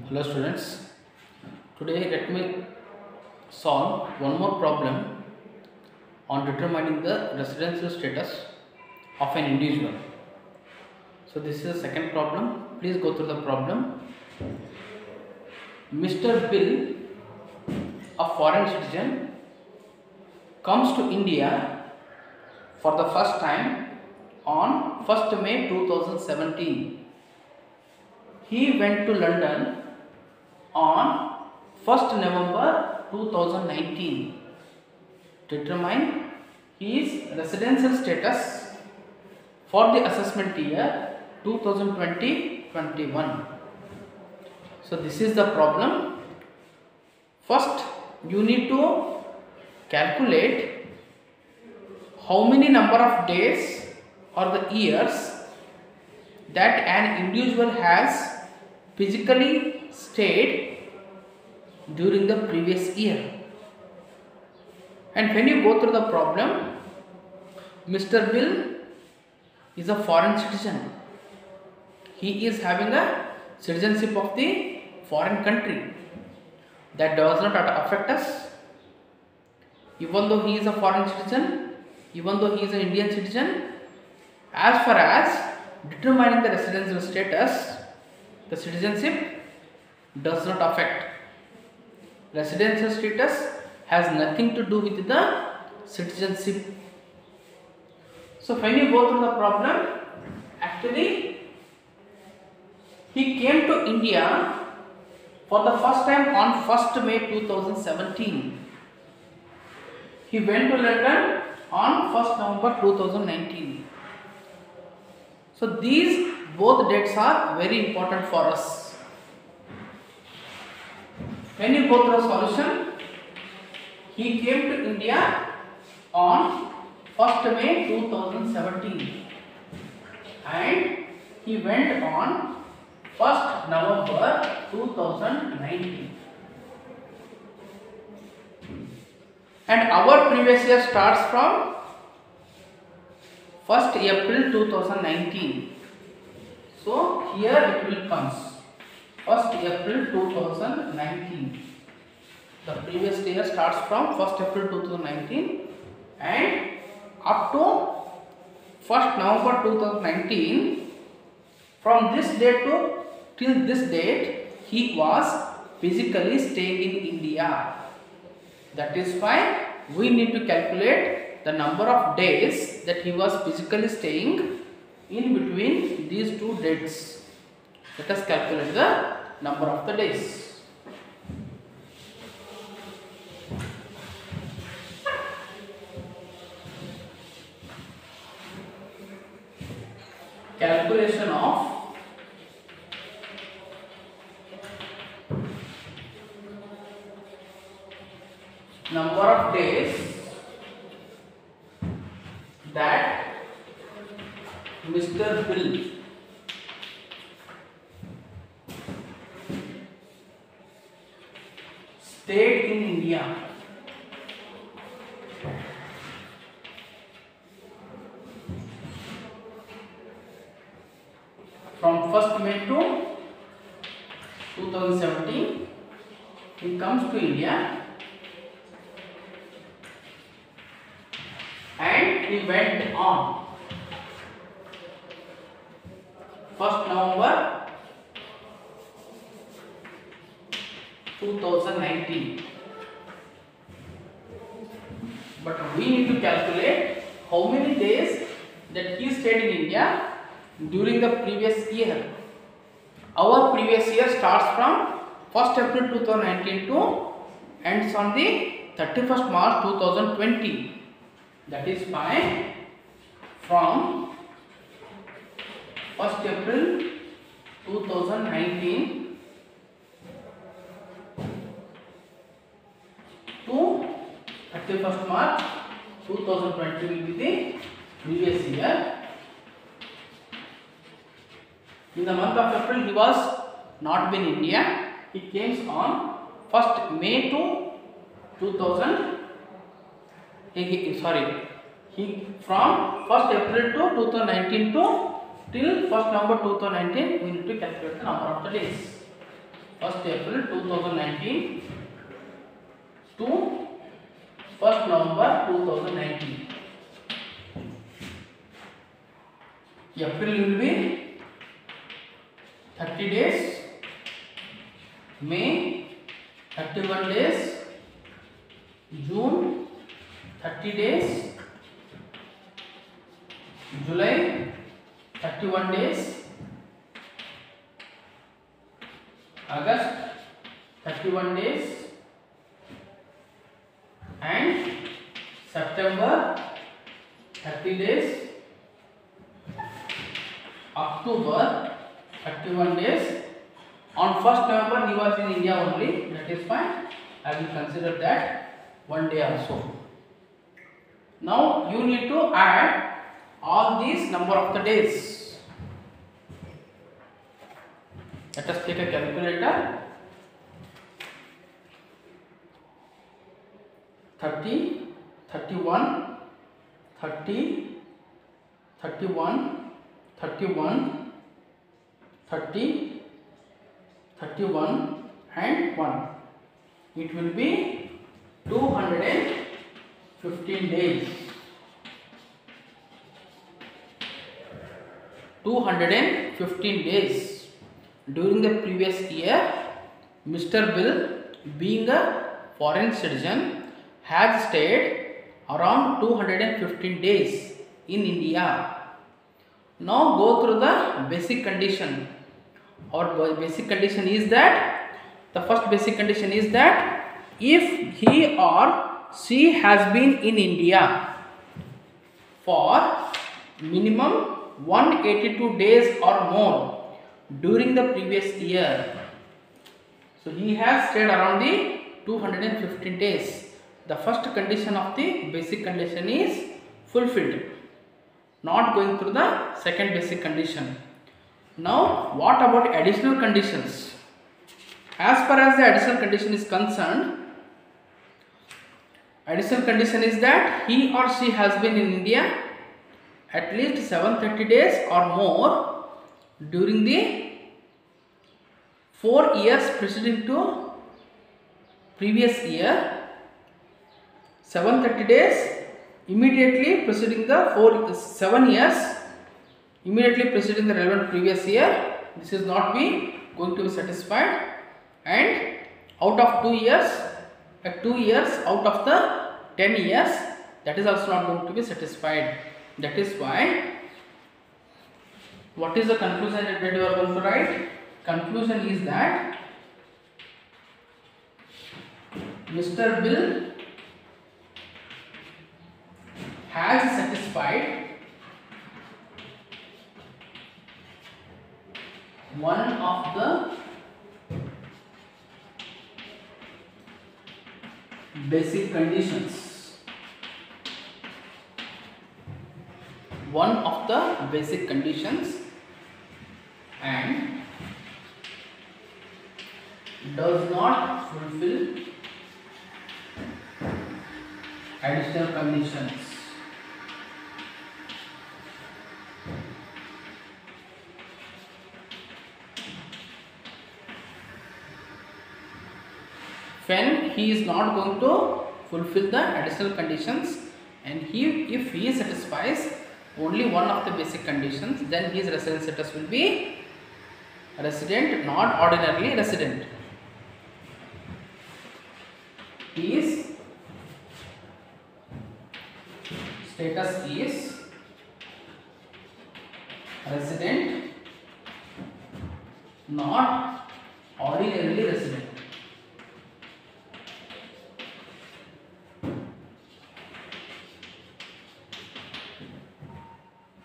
Hello students, today let me solve one more problem on determining the residential status of an individual. So this is the second problem. Please go through the problem. Mr. Bill, a foreign citizen, comes to India for the first time on 1st May 2017. He went to London on 1st November 2019. Determine his residential status for the assessment year 2020-21. So this is the problem. First you need to calculate how many number of days or the years that an individual has physically stayed during the previous year. And when you go through the problem, Mr. Bill is a foreign citizen. He is having a citizenship of the foreign country. That does not affect us. Even though he is a foreign citizen, even though he is an Indian citizen, as far as determining the residential status, the citizenship does not affect. Residential status has nothing to do with the citizenship. So when you go through the problem, actually he came to India for the first time on 1st May 2017. He went to London on 1st November 2019. So these both dates are very important for us. When you go through the solution, he came to India on 1st May 2017 and he went on 1st November 2019. And our previous year starts from 1st April 2019. So here it will comes 1st April 2019. The previous year starts from 1st April 2019 and up to 1st November 2019. From this date to till this date, he was physically staying in India. That is why we need to calculate the number of days that he was physically staying in between these two dates. Let us calculate the number of the days. Calculation of number of days that Mr. Bill stayed in India from 1st May to 2017. He comes to India and he went on 1st November 2019. But we need to calculate how many days that he stayed in India during the previous year. Our previous year starts from 1st April 2019 to ends on the 31st March 2020. That is why from 1st April 2019 to 31st March 2020 will be the previous year. In the month of April, he was not been in India. He came on 1st May to 2000. He from 1st April to 2019 to till 1st November 2019, we need to calculate the number of the days. 1st April 2019 to 1st November 2019. April will be 30 days, May 31 days, June 30 days, July 31 days, August 31 days, and September 30 days, October 31 days. On 1st November he was in India only, that is fine. I will consider that one day also. Now you need to add all these number of the days. Let us take a calculator. 30, 31, 30, 31, 31, 30, 31 and 1. It will be 215 days. 215 days. During the previous year, Mr. Bill, being a foreign citizen, has stayed around 215 days in India. Now go through the basic condition. Our basic condition is that, the first basic condition is that if he or she has been in India for minimum 182 days or more during the previous year, so he has stayed around the 215 days. The first condition of the basic condition is fulfilled. Not going through the second basic condition. Now what about additional conditions? As far as the additional condition is concerned, additional condition is that he or she has been in India at least 730 days or more during the 4 years preceding to previous year. 730 days immediately preceding the 7 years immediately preceding the relevant previous year. This is not going to be satisfied, and out of 2 years, 2 years out of the 10 years, that is also not going to be satisfied. That is why, what is the conclusion that you are going to write? Conclusion is that Mr. Bill has satisfied one of the basic conditions. One of the basic conditions, and does not fulfill additional conditions. When he is not going to fulfill the additional conditions, and if he satisfies only one of the basic conditions, then his residence status will be resident, not ordinarily resident. His status is resident, not ordinarily resident.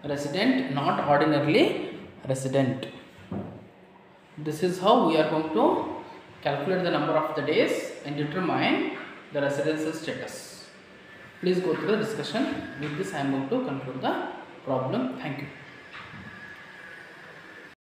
Resident, not ordinarily resident. This is how we are going to calculate the number of the days and determine the residential status. Please go through the discussion. With this, I am going to conclude the problem. Thank you.